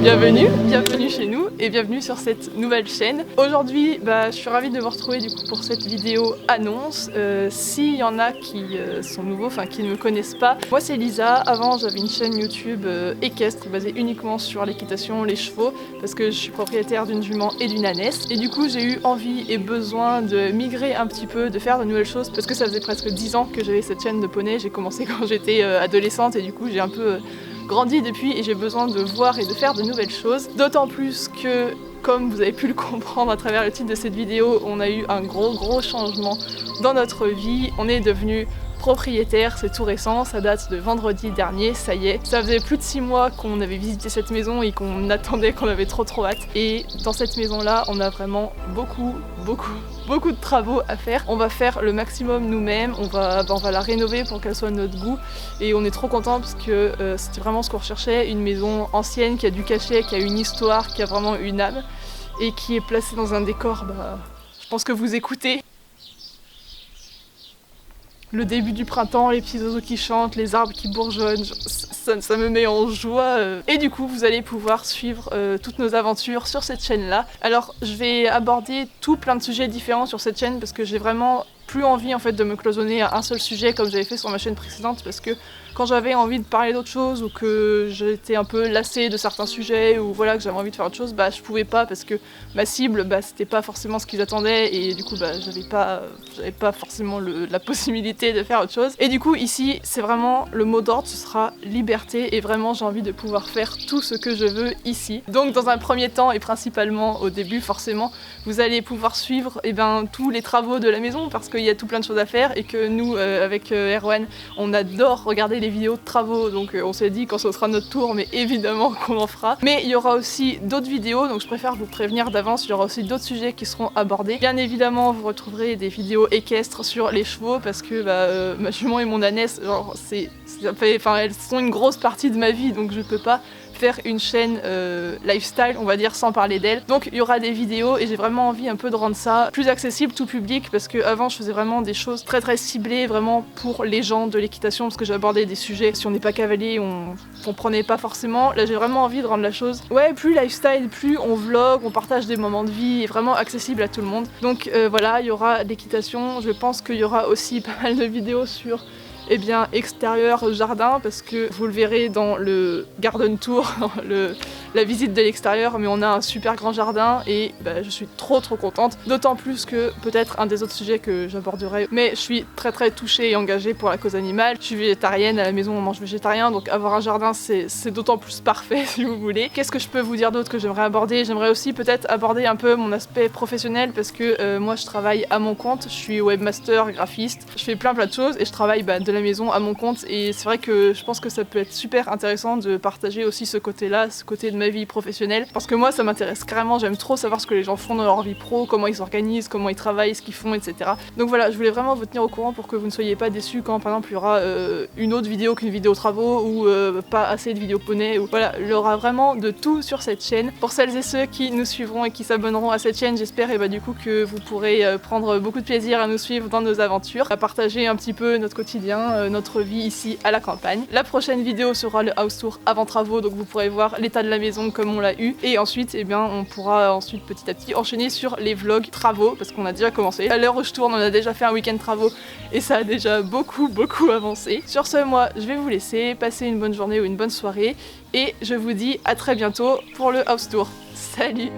Bienvenue chez nous et bienvenue sur cette nouvelle chaîne. Aujourd'hui, je suis ravie de vous retrouver du coup pour cette vidéo annonce. S'il y en a qui sont nouveaux, enfin qui ne me connaissent pas, moi c'est Lisa. Avant j'avais une chaîne YouTube équestre basée uniquement sur l'équitation, les chevaux, parce que je suis propriétaire d'une jument et d'une ânesse. Et du coup j'ai eu envie et besoin de migrer un petit peu, de faire de nouvelles choses, parce que ça faisait presque 10 ans que j'avais cette chaîne de poney. J'ai commencé quand j'étais adolescente et du coup j'ai un peu grandi depuis et j'ai besoin de voir et de faire de nouvelles choses. D'autant plus que, comme vous avez pu le comprendre à travers le titre de cette vidéo, on a eu un gros changement dans notre vie. On est devenu propriétaire, c'est tout récent, ça date de vendredi dernier, ça y est. Ça faisait plus de 6 mois qu'on avait visité cette maison et qu'on attendait, qu'on avait trop hâte. Et dans cette maison-là, on a vraiment beaucoup de travaux à faire. On va faire le maximum nous-mêmes, on va la rénover pour qu'elle soit à notre goût. Et on est trop contents parce que c'était vraiment ce qu'on recherchait, une maison ancienne qui a du cachet, qui a une histoire, qui a vraiment une âme et qui est placée dans un décor, je pense que vous écoutez. Le début du printemps, les petits oiseaux qui chantent, les arbres qui bourgeonnent, ça me met en joie. Et du coup, vous allez pouvoir suivre toutes nos aventures sur cette chaîne-là. Alors, je vais aborder plein de sujets différents sur cette chaîne parce que j'ai vraiment plus envie en fait de me cloisonner à un seul sujet comme j'avais fait sur ma chaîne précédente, parce que quand j'avais envie de parler d'autre chose ou que j'étais un peu lassée de certains sujets ou voilà que j'avais envie de faire autre chose, je pouvais pas parce que ma cible c'était pas forcément ce qu'ils attendaient et du coup j'avais pas forcément la possibilité de faire autre chose. Et du coup ici c'est vraiment le mot d'ordre, ce sera liberté, et vraiment j'ai envie de pouvoir faire tout ce que je veux ici. Donc dans un premier temps et principalement au début forcément, vous allez pouvoir suivre tous les travaux de la maison parce qu'il y a plein de choses à faire et que nous avec Erwan on adore regarder les vidéos de travaux, donc on s'est dit quand ce sera notre tour, mais évidemment qu'on en fera. Mais il y aura aussi d'autres vidéos, donc je préfère vous prévenir d'avance, il y aura aussi d'autres sujets qui seront abordés. Bien évidemment vous retrouverez des vidéos équestres sur les chevaux parce que ma jument et mon ânesse, elles sont une grosse partie de ma vie, donc je peux pas faire une chaîne lifestyle on va dire sans parler d'elle. Donc il y aura des vidéos et j'ai vraiment envie un peu de rendre ça plus accessible tout public, parce que avant je faisais vraiment des choses très ciblées vraiment pour les gens de l'équitation, parce que j'abordais des sujets, si on n'est pas cavalier on comprenait pas forcément. Là j'ai vraiment envie de rendre la chose plus lifestyle, plus on vlog, on partage des moments de vie et vraiment accessible à tout le monde. Donc voilà, il y aura l'équitation, je pense qu'il y aura aussi pas mal de vidéos sur extérieur, jardin, parce que vous le verrez dans le garden tour, la visite de l'extérieur, mais on a un super grand jardin et je suis trop contente, d'autant plus que peut-être un des autres sujets que j'aborderai, mais je suis très touchée et engagée pour la cause animale. Je suis végétarienne, à la maison on mange végétarien, donc avoir un jardin c'est d'autant plus parfait si vous voulez. Qu'est-ce que je peux vous dire d'autre que j'aimerais aborder? J'aimerais aussi peut-être aborder un peu mon aspect professionnel, parce que moi je travaille à mon compte, je suis webmaster, graphiste, je fais plein de choses et je travaille de la maison à mon compte, et c'est vrai que je pense que ça peut être super intéressant de partager aussi ce côté-là, ce côté de ma vie professionnelle, parce que moi ça m'intéresse carrément, j'aime trop savoir ce que les gens font dans leur vie pro, comment ils s'organisent, comment ils travaillent, ce qu'ils font, etc. Donc voilà, je voulais vraiment vous tenir au courant pour que vous ne soyez pas déçus quand par exemple il y aura une autre vidéo qu'une vidéo travaux ou pas assez de vidéos poney, ou voilà, il y aura vraiment de tout sur cette chaîne. Pour celles et ceux qui nous suivront et qui s'abonneront à cette chaîne, j'espère du coup que vous pourrez prendre beaucoup de plaisir à nous suivre dans nos aventures, à partager un petit peu notre quotidien, notre vie ici à la campagne. La prochaine vidéo sera le house tour avant travaux, donc vous pourrez voir l'état de la maison comme on l'a eu, et ensuite on pourra petit à petit enchaîner sur les vlogs travaux, parce qu'on a déjà commencé. À l'heure où je tourne on a déjà fait un week-end travaux et ça a déjà beaucoup avancé. Sur ce, moi je vais vous laisser, passer une bonne journée ou une bonne soirée, et je vous dis à très bientôt pour le house tour. Salut!